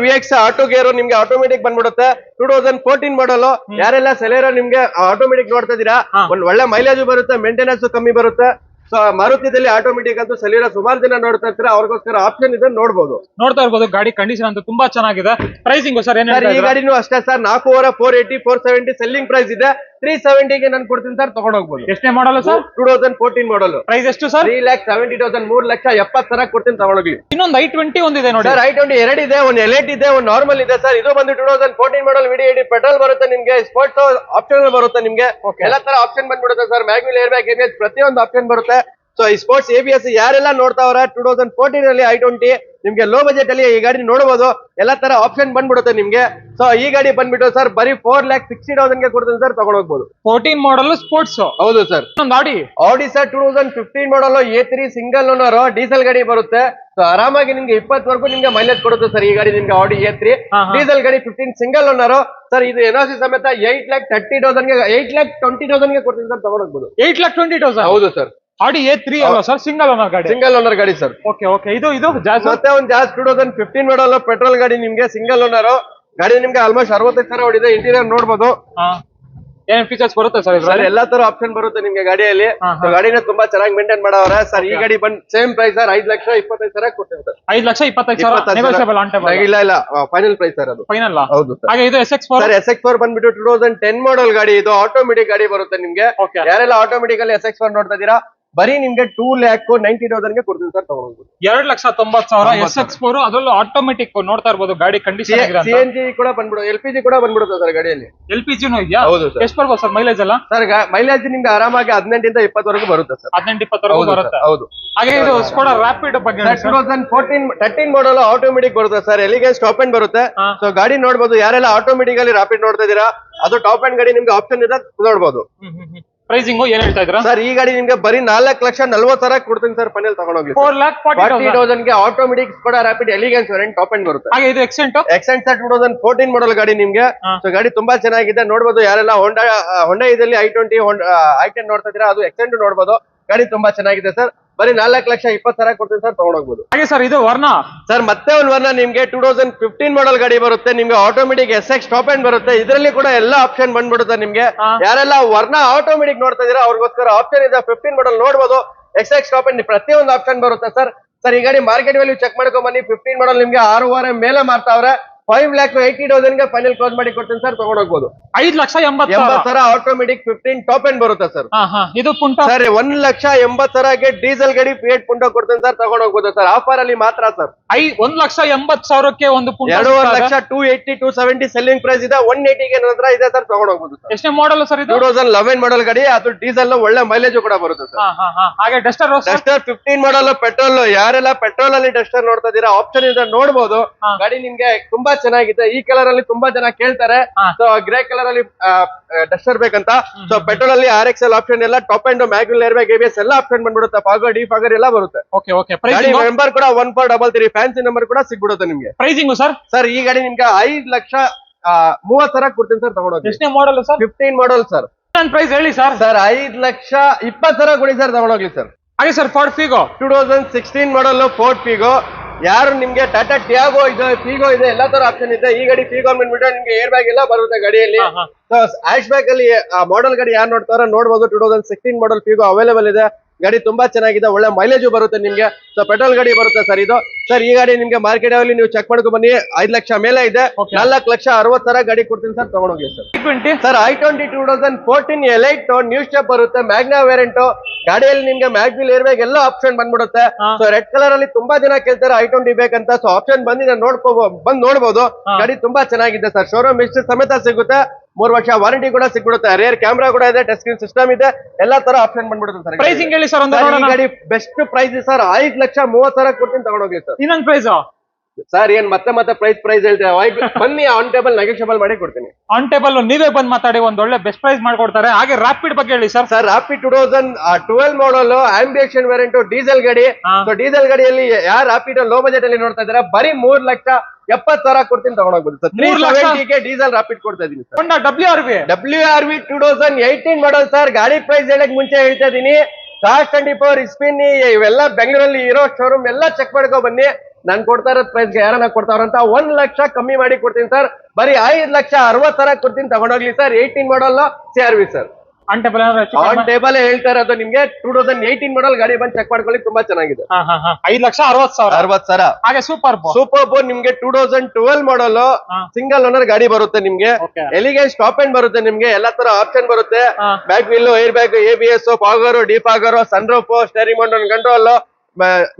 VX ಆಟೋ ಗೇರ್ ನಿಮ್ಗೆ ಆಟೋಮೆಟಿಕ್ ಬಂದ್ಬಿಡುತ್ತೆ. 2014 ಮಾಡಲ್. ಯಾರೆಲ್ಲ ಸೆಲೆರಿಯೋ ನಿಮ್ಗೆ ಆಟೋಮೆಟಿಕ್ ನೋಡ್ತಾ ಇದೀರಾ, ಒಂದ್ ಒಳ್ಳೆ ಮೈಲೇಜ್ ಬರುತ್ತೆ, ಮೇಂಟೆನೆನ್ಸ್ ಕಮ್ಮಿ ಬರುತ್ತೆ. ಸೊ ಮಾರುತಿದಲ್ಲಿ ಆಟೋಮೆಟಿಕ್ ಅಂತೂ ಸೆಲೆರಿಯೋ ಸುಮಾರು ಜನ ನೋಡ್ತಾ ಇರ್ತಾರೆ. ಅವ್ರಿಗೋಸ್ಕರ ಆಪ್ಷನ್ ಇದೆ ನೋಡ್ಬೋದು. ನೋಡ್ತಾ ಇರ್ಬೋದು. ಗಾಡಿ ಕಂಡೀಷನ್ ಅಂತೂ ತುಂಬಾ ಚೆನ್ನಾಗಿದೆ. ಪ್ರೈಸಿಂಗ್ ಸರ್ ಈ ಗಾಡಿನೂ ಅಷ್ಟೇ ಸರ್. 4,000 480 470 ಸೆಲ್ಲಿಂಗ್ ಪ್ರೈಸ್ ಇದೆ. 370 ಗೆ ನಾನು ಕೊಡ್ತೀನಿ ಸರ್, ತಗೊಂಡೋಗ್ಬೋದು. ಎಷ್ಟನೇ ಮಾಡಲ್ ಸರ್? 2014 ಮಾಡಲ್. ಪ್ರೈಸ್ ಎಷ್ಟು ಸರ್? 3,70,000 3,70,000 ಕೊಡ್ತೀನಿ, ತಗೊಂಡೋಗಿ. ಇನ್ನೊಂದು i20 ಒಂದಿದೆ ನೋಡಿ ಸರ್. i20 2 ಇದೆ. ಒಂದು Elite ಇದೆ, ಒಂದು ನಾರ್ಮಲ್ ಇದೆ ಸರ್. ಇದು ಬಂದು 2014 ಮಾಡಲ್ VD80 ಪೆಟ್ರೋಲ್ ಬರುತ್ತೆ ನಿಮ್ಗೆ. ಸ್ಪೋರ್ಟ್ಸ್ ಆಪ್ಷನ್ ಬರುತ್ತೆ ನಿಮ್ಗೆ. ಎಲ್ಲ ತರ ಆಪ್ಷನ್ ಬಂದ್ಬಿಡುತ್ತೆ sir. Mag wheel air bag ABS ಪ್ರತಿಯೊಂದು ಆಪ್ಷನ್ ಬರುತ್ತೆ. ಸೊ ಈ ಸ್ಪೋರ್ಟ್ಸ್ ABS ಯಾರೆಲ್ಲ ನೋಡ್ತಾವ್ರೆ 2014 ಅಲ್ಲಿ i20 ನಿಮ್ಗೆ ಲೋ ಬಜೆಟ್ ಅಲ್ಲಿ ಈ ಗಾಡಿ ನೋಡಬಹುದು, ಎಲ್ಲಾ ತರ ಆಪ್ಷನ್ ಬಂದ್ಬಿಡುತ್ತೆ ನಿಮ್ಗೆ. ಸೊ ಈ ಗಾಡಿ ಬಂದ್ಬಿಟ್ಟು ಸರ್ ಬರೀ 4,60,000 ಗೆ ಕೊಡ್ತೀನಿ ಸರ್, ತಗೊಂಡ್ ಹೋಗ್ಬೋದು. 14 ಮಾಡಲ್ ಸ್ಪೋರ್ಟ್ಸ್. ಹೌದು ಸರ್. ಗಾಡಿ ಆಡಿ ಸರ್ 2015 ಮಾಡಲ್ A3 ಸಿಂಗಲ್ ಓನರ್ ಡೀಸೆಲ್ ಗಾಡಿ ಬರುತ್ತೆ. ಸೊ ಆರಾಮಾಗಿ ನಿಮ್ಗೆ 20 ನಿಮ್ಗೆ ಮೈಲೇಜ್ ಕೊಡುತ್ತೆ ಸರ್ ಈ ಗಾಡಿ ನಿಮ್ಗೆ. ಆಡಿ A3 ಡೀಸೆಲ್ ಗಾಡಿ 15 ಸಿಂಗಲ್ ಓನರ್ ಸರ್. ಇದು NOC ಸಮೇತ 8,30,000 ಗೆ 8,20,000 ಗೆ ಕೊಡ್ತೀನಿ ಸರ್, ತಗೊಂಡ್ ಹೋಗ್ಬೋದು. 8,20,000. ಹೌದು ಸರ್. ಆಡಿ A3 ಅಲ್ವಾ ಸರ್, ಸಿಂಗಲ್ ಓನರ್ ಗಾಡಿ? ಸಿಂಗಲ್ ಓನರ್ ಗಾಡಿ ಸರ್. ಓಕೆ ಇದು ಜಾಸ್ ಮತ್ತೆ ಒಂದು ಜಾಸ್ 2015 ಮಾಡಲ್ ಪೆಟ್ರೋಲ್ ಗಾಡಿ ನಿಮ್ಗೆ, ಸಿಂಗಲ್ ಓನರ್ ಗಾಡಿ ನಿಮ್ಗೆ ಆಲ್ಮೋಸ್ಟ್ 65,000 ಹೊಡಿದೆ. ಇಂಟೀರಿಯರ್ ನೋಡ್ಬೋದು. ಏನ್ ಫೀಚರ್ಸ್ ಬರುತ್ತೆ ಸರ್ ಸರ್ ಎಲ್ಲಾ ತರ ಆಪ್ಷನ್ ಬರುತ್ತೆ ನಿಮ್ಗೆ ಗಾಡಿಯಲ್ಲಿ. ಗಾಡಿನ ತುಂಬಾ ಚೆನ್ನಾಗಿ ಮೇಂಟೈನ್ ಮಾಡವ್ರೆ ಸರ್. ಈ ಗಾಡಿ ಬಂದ್ ಸೇಮ್ ಪ್ರೈಸ್ ಸರ್, 5,25,000 ಕೊಡ್ತೀನಿ ಸರ್. 5,25,000 negotiable on table? ಇಲ್ಲ ಫೈನಲ್ ಪ್ರೈಸ್ ಸರ್ ಅದು. ಫೈನಲ್? ಹೌದು ಸರ್. ಹಾಗೆ ಇದು SX4 ಸರ್ SX4 ಬಂದ್ಬಿಟ್ಟು 2010 ಮಾಡಲ್ ಗಾಡಿ. ಇದು ಆಟೋಮೆಟಿಕ್ ಗಾಡಿ ಬರುತ್ತೆ ನಿಮ್ಗೆ. ಯಾರೆಲ್ಲ ಆಟೋಮೆಟಿಕ್ ಅಲ್ಲಿ SX4 ನೋಡ್ತಾ ಇದೀರಾ, ಬರೀ ನಿಮ್ಗೆ 2,90,000 ಗೆ ಕೊಡ್ತೀನಿ ಸರ್, ತಗೊಂಡ್ಬೋದು. 2,90,000 SX4, ಅದರಲ್ಲೂ ಆಟೋಮೆಟಿಕ್ ನೋಡ್ತಾ ಇರ್ಬೋದು. ಗಾಡಿ ಕಂಡೀಷನ್ CNG ಕೂಡ ಬಂದ್ಬಿಡುತ್ತೆ, LPG ಕೂಡ ಬಂದ್ಬಿಡುತ್ತೆ ಸರ್ ಗಾಡಿಯಲ್ಲಿ. LPG ಇದೆಯಾ? ಹೌದು ಸರ್. ಎಷ್ಟು ಬರ್ಬೋದು ಸರ್ ಮೈಲೇಜ್ ಎಲ್ಲ? ಸರ್ ಮೈಲೇಜ್ ನಿಮ್ಗೆ ಆರಾಮಾಗಿ 18 ಇಂದ 20 ಬರುತ್ತೆ ಸರ್. 18-20 ಬರುತ್ತೆ. ಹೌದು. ಹಾಗೆ ಇದು ಸ್ಕೋಡಾ ರ್ಯಾಪಿಡ್ ಬಗ್ಗೆ 2013 ಮಾಡಲ್ ಆಟೋಮೆಟಿಕ್ ಬರುತ್ತೆ ಸರ್. ಎಲಿಗೆನ್ಸ್ ಟಾಪ್ ಎಂಡ್ ಬರುತ್ತೆ. ಸೊ ಗಾಡಿ ನೋಡ್ಬೋದು, ಯಾರೆಲ್ಲ ಆಟೋಮೆಟಿಕ್ ಅಲ್ಲಿ ರ್ಯಾಪಿಡ್ ನೋಡ್ತಾ ಇದೀರಾ, ಅದು ಟಾಪ್ ಎಂಡ್ ಗಾಡಿ ನಿಮ್ಗೆ ಆಪ್ಷನ್ ಇದೆ, ನೋಡ್ಬೋದು. ಪ್ರೈಸಿಂಗ್ ಏನ್ ಹೇಳ್ತಾ ಇದ್ದೀರಾ ಸರ್? ಈ ಗಾಡಿ ನಿಮ್ಗೆ ಬರೀ 4,40,000 ಕೊಡ್ತೀನಿ ಸರ್, ಫೈನಲ್ ತಗೊಂಡೋಗ್ಲಿ. 4,40,000 ಗೆ automatic Skoda rapid elegance variant top end ಬರುತ್ತೆ. ಹಾಗೆ ಇದು ಎಕ್ಸೆಂಟ್ ಸರ್ 2014 ಮಾಡಲ್ ಗಾಡಿ ನಿಮ್ಗೆ. ಸೊ ಗಾಡಿ ತುಂಬಾ ಚೆನ್ನಾಗಿದೆ, ನೋಡ್ಬೋದು. ಯಾರೆಲ್ಲ ಹೊಂಡಾ ಇದಲ್ಲಿ i20 i10 ನೋಡ್ತಾ ಇದೀರಾ, ಅದು ಎಕ್ಸೆಂಟ್ ನೋಡ್ಬೋದು. ಗಾಡಿ ತುಂಬಾ ಚೆನ್ನಾಗಿದೆ ಸರ್, ಬರೀ 4,20,000 ಕೊಡ್ತೀನಿ ಸರ್, ತಗೊಂಡೋಗ್ಬೋದು. ಹಾಗೆ ಸರ್ ಇದು ವರ್ಣ ಸರ್, ಮತ್ತೆ ಒಂದು ವರ್ಣ ನಿಮ್ಗೆ 2015 ಮಾಡಲ್ ಗಾಡಿ ಬರುತ್ತೆ ನಿಮ್ಗೆ. ಆಟೋಮೆಟಿಕ್ SX ಟಾಪ್ ಎಂಡ್ ಬರುತ್ತೆ. ಇದರಲ್ಲಿ ಕೂಡ ಎಲ್ಲ ಆಪ್ಷನ್ ಬಂದ್ಬಿಡುತ್ತೆ ನಿಮ್ಗೆ. ಯಾರೆಲ್ಲ ವರ್ಣ ಆಟೋಮೆಟಿಕ್ ನೋಡ್ತಾ ಇದೀರಾ, ಅವ್ರಿಗೋಸ್ಕರ ಆಪ್ಷನ್ ಇದೆ. 15 ಮಾಡಲ್ ನೋಡ್ಬೋದು, SX ಟಾಪ್ ಎಂಡ್ ಪ್ರತಿಯೊಂದು ಆಪ್ಷನ್ ಬರುತ್ತೆ ಸರ್. ಸರ್ ಈ ಗಾಡಿ ಮಾರ್ಕೆಟ್ ವ್ಯಾಲ್ಯೂ ಚೆಕ್ ಮಾಡ್ಕೊಂಡ್ ಬನ್ನಿ. 15 ಮಾಡಲ್ ನಿಮ್ಗೆ 6,500 ಮೇಲೆ ಮಾರ್ತಾವ್ರೆ. 5,80,000 ಗೆ ಫೈನಲ್ ಕ್ಲೋಸ್ ಮಾಡಿ ಕೊಡ್ತೀನಿ ಸರ್, ತಗೊಂಡೋಗ್ಬೋದು. 5,80,000 ಆಟೋಮೆಟಿಕ್ 15 ಟಾಪ್ ಎಂಡ್ ಬರುತ್ತೆ ಸರ್. ಇದು ಪುಂಟ ಸರ್ 1,80,000 ಡೀಸೆಲ್ ಗಾಡಿ Fiat Punto ಕೊಡ್ತೀನಿ ಸರ್, ತಗೊಂಡೋಗ್ಬೋದು ಸರ್. ಆಫರ್ ಅಲ್ಲಿ ಮಾತ್ರ ಸರ್. 1,80,000 ಒಂದು ಪುಂಟ. 2,50,000 280 270 ಸೆಲ್ಲಿಂಗ್ ಪ್ರೈಸ್ ಇದೆ. 180 ಗೆ ನಂತರ ಇದೆ ಸರ್, ತಗೊಂಡೋಗ್ಬೋದು ಸರ್. ಎಷ್ಟನೇ ಮಾಡಲ್ ಸರ್ ಇದು? 2011 ಮಾಡಲ್ ಗಾಡಿ, ಅದು ಡೀಸೆಲ್ ಒಳ್ಳೆ ಮೈಲೇಜ್ ಕೂಡ ಬರುತ್ತೆ ಸರ್. ಹಾಗೆ ಡಸ್ಟರ್ 15 ಮಾಡಲ್ ಪೆಟ್ರೋಲ್. ಯಾರೆಲ್ಲ ಪೆಟ್ರೋಲ್ ಅಲ್ಲಿ ಡಸ್ಟರ್ ನೋಡ್ತಾ ಇದೀರಾ, ಆಪ್ಷನ್ ಇದೆ, ನೋಡ್ಬೋದು. ಗಾಡಿ ನಿಮ್ಗೆ ತುಂಬಾ ಚೆನ್ನಾಗಿದೆ. ಈ ಕಲರ್ ಅಲ್ಲಿ ತುಂಬಾ ಜನ ಕೇಳ್ತಾರೆ. ಸೊ ಗ್ರೇ ಕಲರ್ ಅಲ್ಲಿ ಡಸ್ಟರ್ ಬೇಕಂತ. ಸೊ ಪೆಟ್ರೋಲ್ ಅಲ್ಲಿ RXL ಆಪ್ಷನ್ ಎಲ್ಲ top and mag wheel air bag ABS ಎಲ್ಲ ಆಪ್ಷನ್ ಬಂದ್ಬಿಡುತ್ತೆ. ಫಾಗರ್ ಡಿಫಾಗರ್ ಎಲ್ಲ ಬರುತ್ತೆ. ನಂಬರ್ ಕೂಡ 1433 ಫ್ಯಾನ್ಸಿ ನಂಬರ್ ಕೂಡ ಸಿಗ್ಬಿಡುತ್ತೆ ನಿಮ್ಗೆ. Pricing sir? ಸರ್ ಈ ಗಾಡಿ ನಿಮ್ಗೆ 5,30,000 ಕೊಡ್ತೀನಿ ಸರ್, ತಗೊಂಡೋಗಿ. ಎಷ್ಟನೇ model sir? 15 model sir. Price ಹೇಳಿ ಸರ್. ಸರ್ 5,20,000 ಕೊಡಿ ಸರ್, ತಗೊಂಡೋಗ್ಲಿ ಸರ್. ಹಾಗೆ sir Ford Figo 2016 model Ford Figo. ಯಾರು ನಿಮ್ಗೆ ಟಾಟಾ ಟಿಯಾಗೋ ಇದೆ, ಫಿಗೋ ಇದೆ, ಎಲ್ಲಾ ತರ ಆಪ್ಷನ್ ಇದೆ. ಈ ಗಾಡಿ ಫಿಗೋ ಬಂದ್ಬಿಟ್ಟು ನಿಮ್ಗೆ ಏರ್ ಬ್ಯಾಗ್ ಎಲ್ಲ ಬರುತ್ತೆ ಗಾಡಿಯಲ್ಲಿ. ಸೊ ಆಶ್ ಬ್ಯಾಗ್ ಅಲ್ಲಿ ಮಾಡಲ್ ಗಾಡಿ ಯಾರು ನೋಡ್ತಾರೋ ನೋಡ್ಬೋದು. 2016 ಮಾಡಲ್ ಫಿಗೋ ಅವೈಲೇಬಲ್ ಇದೆ. ಗಾಡಿ ತುಂಬಾ ಚೆನ್ನಾಗಿದೆ, ಒಳ್ಳೆ ಮೈಲೇಜ್ ಬರುತ್ತೆ ನಿಮ್ಗೆ. ಸೊ ಪೆಟ್ರೋಲ್ ಗಾಡಿ ಬರುತ್ತೆ ಸರ್ ಇದು. ಸರ್ ಈ ಗಾಡಿ ನಿಮ್ಗೆ ಮಾರ್ಕೆಟ್ ಅಲ್ಲಿ ನೀವು ಚೆಕ್ ಮಾಡ್ಕೊ ಬನ್ನಿ, 5 ಲಕ್ಷ ಮೇಲೆ ಇದೆ. 4,60,000 ಗಾಡಿ ಕೊಡ್ತೀನಿ ಸರ್, ತಗೊಂಡೋಗ್ಲಿ sir. Sir i20 2014 Elite new step ಬರುತ್ತೆ, ಮ್ಯಾಗ್ನಾ ವೇರಿಯಂಟ್. ಗಾಡಿಯಲ್ಲಿ ನಿಮ್ಗೆ ಮ್ಯಾಗ್ವಿಲ್ ಏರ್ ಬ್ಯಾಗ್ ಎಲ್ಲ ಆಪ್ಷನ್ ಬಂದ್ಬಿಡುತ್ತೆ. ಸೊ ರೆಡ್ ಕಲರ್ ಅಲ್ಲಿ ತುಂಬಾ ಜನ ಕೇಳ್ತಾರೆ i20 ಬೇಕಂತ. ಸೊ ಆಪ್ಷನ್ ಬಂದಿದೆ, ಬಂದ್ ನೋಡ್ಬೋದು. ಗಾಡಿ ತುಂಬಾ ಚೆನ್ನಾಗಿದೆ ಸರ್. ಶೋರೂಮ್ ಹಿಸ್ಟ್ರಿ ಸಮೇತ ಸಿಗುತ್ತೆ. 3 ವರ್ಷ ವಾರಂಟಿ ಕೂಡ ಸಿಗ್ಬಿಡುತ್ತೆ. ರೇರ್ ಕ್ಯಾಮ್ರಾ ಕೂಡ ಇದೆ, ಟಚ್ ಸ್ಕ್ರೀನ್ ಸಿಸ್ಟಮ್ ಇದೆ, ಎಲ್ಲಾ ತರ ಆಪ್ಷನ್ ಬಂದ್ಬಿಡುತ್ತೆ ಸರ್. ಪ್ರೈಸಿಂಗ್ ಹೇಳಿ ಸರ್. ಗಾಡಿ ಬೆಸ್ಟ್ ಪ್ರೈಸ್ ಸರ್, 5,30,000 ಕೊಡ್ತೀನಿ, ತಗೊಂಡೋಗ್ಲಿ ಸರ್. ಇನ್ನೊಂದು ಪ್ರೈಸ್ ಸರ್ ಏನ್ ಮತ್ತೆ ಪ್ರೈಸ್ ಹೇಳ್ತೇವೆ, ಬನ್ನಿ ಆನ್ ಟೇಬಲ್ ನೆಗೋಷಿಯಬಲ್ ಮಾಡಿ ಕೊಡ್ತೀನಿ. ಆನ್ ಟೇಬಲ್ ನೀವೇ ಬಂದ್ ಮಾತಾಡಿ, ಒಂದ್ ಒಳ್ಳೆ ಬೆಸ್ಟ್ ಪ್ರೈಸ್ ಮಾಡ್ಕೊಡ್ತಾರೆ. ಹಾಗೆ ರ್ಯಾಪಿಡ್ ಬಗ್ಗೆ ಹೇಳಿ ಸರ್. ಸರ್ ರ್ಯಾಪಿಡ್ 2012 ಮಾಡಲ್ ಆಂಬಿಯೇಷನ್ ವೇರಿಯಂಟ್ ಡೀಸೆಲ್ ಗಾಡಿ. ಸೊ ಡೀಸೆಲ್ ಗಾಡಿಯಲ್ಲಿ ಯಾರು ರ್ಯಾಪಿಡ್ ಲೋ ಬಜೆಟ್ ಅಲ್ಲಿ ನೋಡ್ತಾ ಇದ್ದಾರೆ, ಬರೀ 3,70,000 ಕೊಡ್ತೀನಿ, ತಗೊಂಡೋಗ್ಬೋದು ಸರ್. 370 ಡೀಸೆಲ್ ರ್ಯಾಪಿಡ್ ಕೊಡ್ತಾ ಇದೀನಿ ಸರ್. WRV 2018 model sir. ಗಾಡಿ ಪ್ರೈಸ್ ಹೇಳಕ್ ಮುಂಚೆ ಹೇಳ್ತಾ ಇದೀನಿ, ಕಾಸ್ಟ್ 24 ಸ್ಪಿನ್ ಇವೆಲ್ಲ ಬೆಂಗಳೂರಲ್ಲಿ ಇರೋ ಶೋರೂಮ್ ಎಲ್ಲ ಚೆಕ್ ಮಾಡ್ಕೊ ಬನ್ನಿ. ನಾನ್ ಕೊಡ್ತಾ ಇರೋದ್ ಪ್ರೈಸ್ಗೆ ಯಾರನ್ನ ಕೊಡ್ತಾವ್ರಂತ 1 ಲಕ್ಷ ಕಮ್ಮಿ ಮಾಡಿ ಕೊಡ್ತೀನಿ ಸರ್. ಬರೀ 5,60,000 ಕೊಡ್ತೀನಿ, ತಗೊಂಡೋಗ್ಲಿ sir. 18 model CRV sir. On table ಹೇಳ್ತಾ ಇರೋದು ನಿಮ್ಗೆ. 2018 ಮಾಡಲ್ ಗಾಡಿ ಬಂದು ಚೆಕ್ ಮಾಡ್ಕೊಳ್ಳಿ, ತುಂಬಾ ಚೆನ್ನಾಗಿದೆ. 5,60,000. ಹಾಗೆ ಸೂಪರ್ ನಿಮ್ಗೆ 2012 ಮಾಡಲ್ ಸಿಂಗಲ್ ಓನರ್ ಗಾಡಿ ಬರುತ್ತೆ ನಿಮ್ಗೆ. ಎಲಿಗೆನ್ಸ್ ಟಾಪ್ ಎಂಡ್ ಬರುತ್ತೆ ನಿಮ್ಗೆ. ಎಲ್ಲಾ ತರ ಆಪ್ಷನ್ ಬರುತ್ತೆ. Back wheel, air bag, ABS, fogger, defogger, sun roof, steering mount control,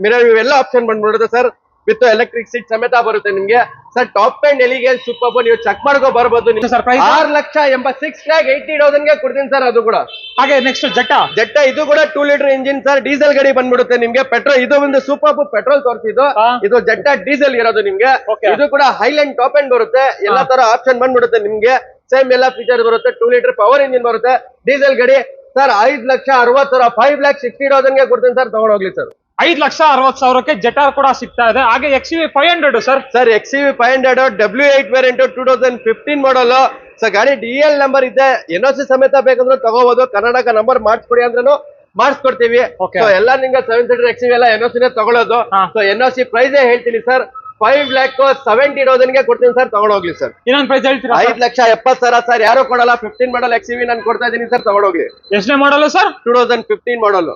mirror view ಎಲ್ಲ ಆಪ್ಷನ್ ಬಂದ್ಬಿಡುತ್ತೆ ಸರ್. ವಿತ್ ಎಲೆಕ್ಟ್ರಿಕ್ ಸೀಟ್ ಸಮೇತ ಬರುತ್ತೆ ನಿಮ್ಗೆ sir. Top and elegance super, ನೀವು ಚೆಕ್ ಮಾಡ್ಕೋ ಬರ್ಬೋದು. ಸರ್ ಪ್ರೈಸ್ 6,86,80,000 ಗೆ ಕೊಡ್ತೀನಿ ಸರ್. ಅದು ಕೂಡ ಹಾಗೆ ನೆಕ್ಸ್ಟ್ ಜೆಟ್ಟ ಇದು ಕೂಡ 2 ಲೀಟರ್ ಇಂಜಿನ್ ಸರ್, ಡೀಸೆಲ್ ಗಾಡಿ ಬಂದ್ಬಿಡುತ್ತೆ ನಿಮ್ಗೆ. ಪೆಟ್ರೋಲ್ ಇದು ಒಂದು ಸೂಪರ್ ಪೆಟ್ರೋಲ್ ತೋರಿಸಿದ್ದು, ಇದು ಜೆಟ್ಟ ಡೀಸೆಲ್ ಇರೋದು ನಿಮ್ಗೆ. ಇದು ಕೂಡ ಹೈಲ್ಯಾಂಡ್ ಟಾಪ್ ಅಂಡ್ ಬರುತ್ತೆ, ಎಲ್ಲಾ ತರ ಆಪ್ಷನ್ ಬಂದ್ಬಿಡುತ್ತೆ ನಿಮ್ಗೆ. ಸೇಮ್ ಎಲ್ಲಾ ಫೀಚರ್ ಬರುತ್ತೆ. 2 ಲೀಟರ್ ಪವರ್ ಇಂಜಿನ್ ಬರುತ್ತೆ, ಡೀಸೆಲ್ ಗಾಡಿ ಸರ್. 5,60,000 5,60,000 ಗೆ ಕೊಡ್ತೀನಿ ಸರ್, ತಗೊಂಡೋಗ್ಲಿ ಸರ್. 5,60,000 ಜೆಟಾರ್ ಕೂಡ ಸಿಗ್ತಾ ಇದೆ. ಹಾಗೆ XUV 500 sir. XUV 500 W8 variant 2015 ಮಾಡಲ್. ಸೊ ಗಾಡಿ DL ನಂಬರ್ ಇದೆ, NOC ಸಮೇತ ಬೇಕಂದ್ರೆ ತಗೋಬಹುದು. ಕರ್ನಾಟಕ ನಂಬರ್ ಮಾಡಿಸ್ಕೊಡಿ ಅಂದ್ರೂ ಮಾಡಿಸ್ಕೊಡ್ತೀವಿ. ಸೊ ಎಲ್ಲ ನಿಮ್ಗೆ 7 ಸೀಟರ್ XUV ಎಲ್ಲ NOC ನೇ ತಗೊಳ್ಳೋದು. ಸೊ NOC ಪ್ರೈಸ್ ಹೇಳ್ತೀನಿ ಸರ್, 5,70,000 ಗೆ ಕೊಡ್ತೀನಿ ಸರ್, ತಗೊಂಡೋಗ್ಲಿ ಸರ್. ಇನ್ನೊಂದು ಪ್ರೈಸ್ ಹೇಳ್ತೀರಾ? 5,70,000 ಸರ್, ಯಾರು ಕೊಡಲ್ಲ. 15 ಮಾಡಲ್ XUV ನಾನು ಕೊಡ್ತಾ ಇದೀನಿ ಸರ್, ತಗೊಂಡೋಗ್ಲಿ. ಎಷ್ಟನೇ ಮಾಡಲ್ ಸರ್? 2015 model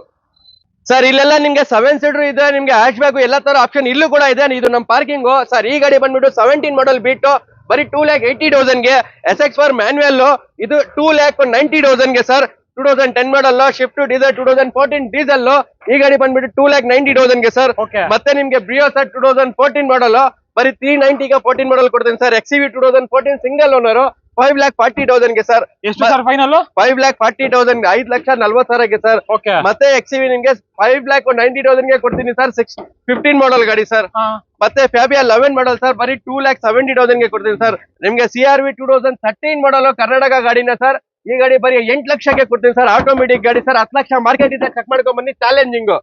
sir. ಇಲ್ಲೆಲ್ಲ ನಿಮ್ಗೆ 7 ಸೀಟರ್ ಇದೆ, ನಿಮ್ಗೆ ಹ್ಯಾಶ್ ಬ್ಯಾಗ್ ಎಲ್ಲ ತರ ಆಪ್ಷನ್ ಇಲ್ಲೂ ಕೂಡ ಇದೆ. ಇದು ನಮ್ಮ ಪಾರ್ಕಿಂಗ್ ಸರ್. ಈ ಗಾಡಿ ಬಂದ್ಬಿಟ್ಟು 17 ಮಾಡಲ್ ಬಿಟ್ಟು ಬರೀ 2,80,000 ಗೆ. SX4 ಮ್ಯಾನ್ಯುಯಲ್ ಇದು 2,90,000 ಗೆ ಸರ್. 2010 ಮಾಡಲ್, ಶಿಫ್ಟ್ ಡೀಸೆಲ್ 2014 ಡೀಸೆಲ್. ಈ ಗಾಡಿ ಬಂದ್ಬಿಟ್ಟು 2,90,000 ಗೆ ಸರ್. ಮತ್ತೆ ನಿಮ್ಗೆ ಬ್ರಿಯೋ ಸರ್ 2014 ಮಾಡಲ್ ಬರೀ 390 ಗೆ 14 ಮಾಡಲ್ ಕೊಡ್ತೀನಿ ಸರ್. XUV 2014 ಸಿಂಗಲ್ ಓನರ್ 5,40,000 ಗೆ ಸರ್. ಎಷ್ಟು ಸರ್ ಫೈನಲ್? 5,40,000 5,40,000 ಗೆ ಸರ್. ಮತ್ತೆ XUV ನಿಮ್ಗೆ 5,90,000 ಗೆ ಕೊಡ್ತೀನಿ ಸರ್. 15 ಮಾಡಲ್ ಗಾಡಿ ಸರ್. ಮತ್ತೆ ಫ್ಯಾಬಿಯಾ 11 ಮಾಡಲ್ ಸರ್, ಬರೀ 2,70,000 ಗೆ ಕೊಡ್ತೀನಿ ಸರ್. ನಿಮ್ಗೆ CRV 2013 ಮಾಡಲ್ ಕರ್ನಾಟಕ ಗಾಡಿನ ಸರ್. ಈ ಗಾಡಿ ಬರೀ 8 ಲಕ್ಷಕ್ಕೆ ಕೊಡ್ತೀನಿ ಸರ್. ಆಟೋಮೆಟಿಕ್ ಗಾಡಿ ಸರ್. 10 ಲಕ್ಷ ಮಾರ್ಕೆಟ್ ಇದೆ, ಚೆಕ್ ಮಾಡ್ಕೊಂಡ್ ಬನ್ನಿ. ಚಾಲೆಂಜಿಂಗ್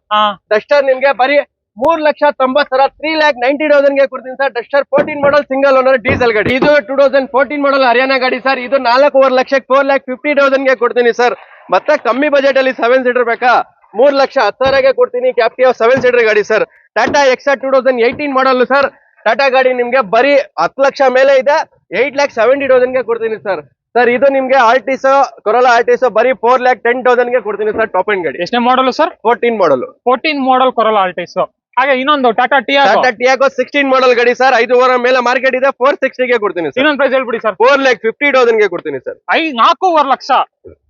ಡಸ್ಟರ್ ನಿಮ್ಗೆ ಬರೀ 3,90,000 3,90,000 ಗೆ ಕೊಡ್ತೀನಿ sir. Duster 14 model single owner diesel ಗಾಡಿ. ಇದು 2014 ಮಾಡಲ್ ಹರಿಯಾಣ ಗಾಡಿ ಸರ್. ಇದು 4.5 ಲಕ್ಷಕ್ಕೆ 4,50,000 ಗೆ ಕೊಡ್ತೀನಿ ಸರ್. ಮತ್ತೆ ಕಮ್ಮಿ ಬಜೆಟ್ ಅಲ್ಲಿ 7 ಸೀಟರ್ ಬೇಕಾ? 3,10,000 ಗೆ ಕೊಡ್ತೀನಿ. ಕ್ಯಾಪ್ಟಿವ್ 7 ಸೀಟರ್ ಗಾಡಿ sir. Tata Hexa 2018 model sir. Tata ಗಾಡಿ ನಿಮ್ಗೆ ಬರೀ 10 ಲಕ್ಷ ಮೇಲೆ ಇದೆ, 8,70,000 ಗೆ ಕೊಡ್ತೀನಿ ಸರ್. ಸರ್ ಇದು ನಿಮ್ಗೆ ಆರ್ಟಿಸೋ ಕೊರೋಲಾ ಆರ್ಟಿಸೋ ಬರೀ 4,10,000 ಗೆ ಕೊಡ್ತೀನಿ ಸರ್. ಟಾಪ್ ಎಂಡ್ ಗಾಡಿ. ಎಷ್ಟನೇ ಮಾಡಲ್ ಸರ್? 14 ಮಾಡಲ್. 14 ಮಾಡಲ್ ಕೊರೋಲಾ ಆರ್ಟಿಸೋ. ಹಾಗೆ ಇನ್ನೊಂದು ಟಾಟಾ ಟಿಯಾಗೋ 16 ಮಾಡಲ್ ಗಾಡಿ ಸರ್. 5,500 ಮೇಲೆ ಮಾರ್ಕೆಟ್ ಇದೆ, 460 ಗೆ ಕೊಡ್ತೀನಿ ಸರ್. ಇನ್ನೊಂದು ಪ್ರೈಸ್ ಹೇಳ್ಬಿಡಿ ಸರ್. 4,50,000 ಗೆ ಕೊಡ್ತೀನಿ ಸರ್. 4.5 ಲಕ್ಷ.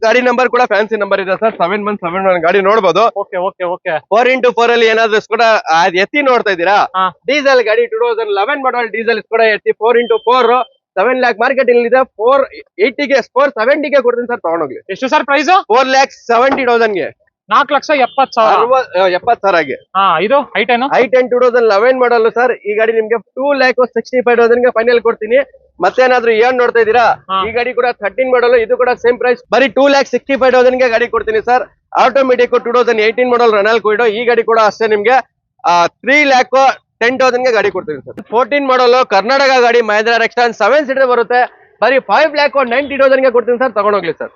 ಗಾಡಿ ನಂಬರ್ ಕೂಡ ಫ್ಯಾನ್ಸಿ ನಂಬರ್ ಇದೆ ಸರ್. 7171 ಗಾಡಿ ನೋಡಬಹುದು. 4x4 ಅಲ್ಲಿ ಏನಾದ್ರು ಕೂಡ ಎತ್ತಿ ನೋಡ್ತಾ ಇದ್ದೀರಾ? ಡೀಸೆಲ್ ಗಾಡಿ 2011 ಮಾಡಲ್ ಡೀಸೆಲ್ ಕೂಡ ಎತ್ತಿ 4x4 7 lakh ಮಾರ್ಕೆಟ್ ಇಲ್ಲಿದೆ. 480 ಗೆ 470 ಗೆ ಕೊಡ್ತೀನಿ ಸರ್, ತಗೊಂಡೋಗ್ಲಿ. ಎಷ್ಟು ಸರ್ ಪ್ರೈಸ್? 4,70,000 ಗೆ. 4,70,000 ಗೆ. ಇದು i10 2011 ಮಾಡಲ್ ಸರ್. ಈ ಗಾಡಿ ನಿಮ್ಗೆ 2,65,000 ಗೆ ಫೈನಲ್ ಕೊಡ್ತೀನಿ. ಮತ್ತೇನಾದ್ರೂ ಏನ್ ನೋಡ್ತಾ ಇದ್ದೀರಾ? ಈ ಗಾಡಿ ಕೂಡ 13 ಮಾಡಲ್. ಇದು ಕೂಡ ಸೇಮ್ ಪ್ರೈಸ್, ಬರೀ 2,65,000 ಗೆ ಗಾಡಿ ಕೊಡ್ತೀನಿ ಸರ್. ಆಟೋಮೆಟಿಕ್ 2018 ಮಾಡಲ್ ರೆನಾಲ್ಟ್ ಕ್ವಿಡೋ. ಈ ಗಾಡಿ ಕೂಡ ಅಷ್ಟೇ ನಿಮ್ಗೆ 3,10,000 ಗೆ ಗಾಡಿ ಕೊಡ್ತೀನಿ ಸರ್. 14 ಮಾಡಲ್ ಕರ್ನಾಟಕ ಗಾಡಿ, ಮಹೇಂದ್ರ ರೆಕ್ಸ್ಟಾನ್ 7 ಸೀಟರ್ ಬರುತ್ತೆ. ಬರೀ 5,90,000 ಗೆ ಕೊಡ್ತೀನಿ ಸರ್, ತಗೊಂಡೋಗ್ಲಿ ಸರ್.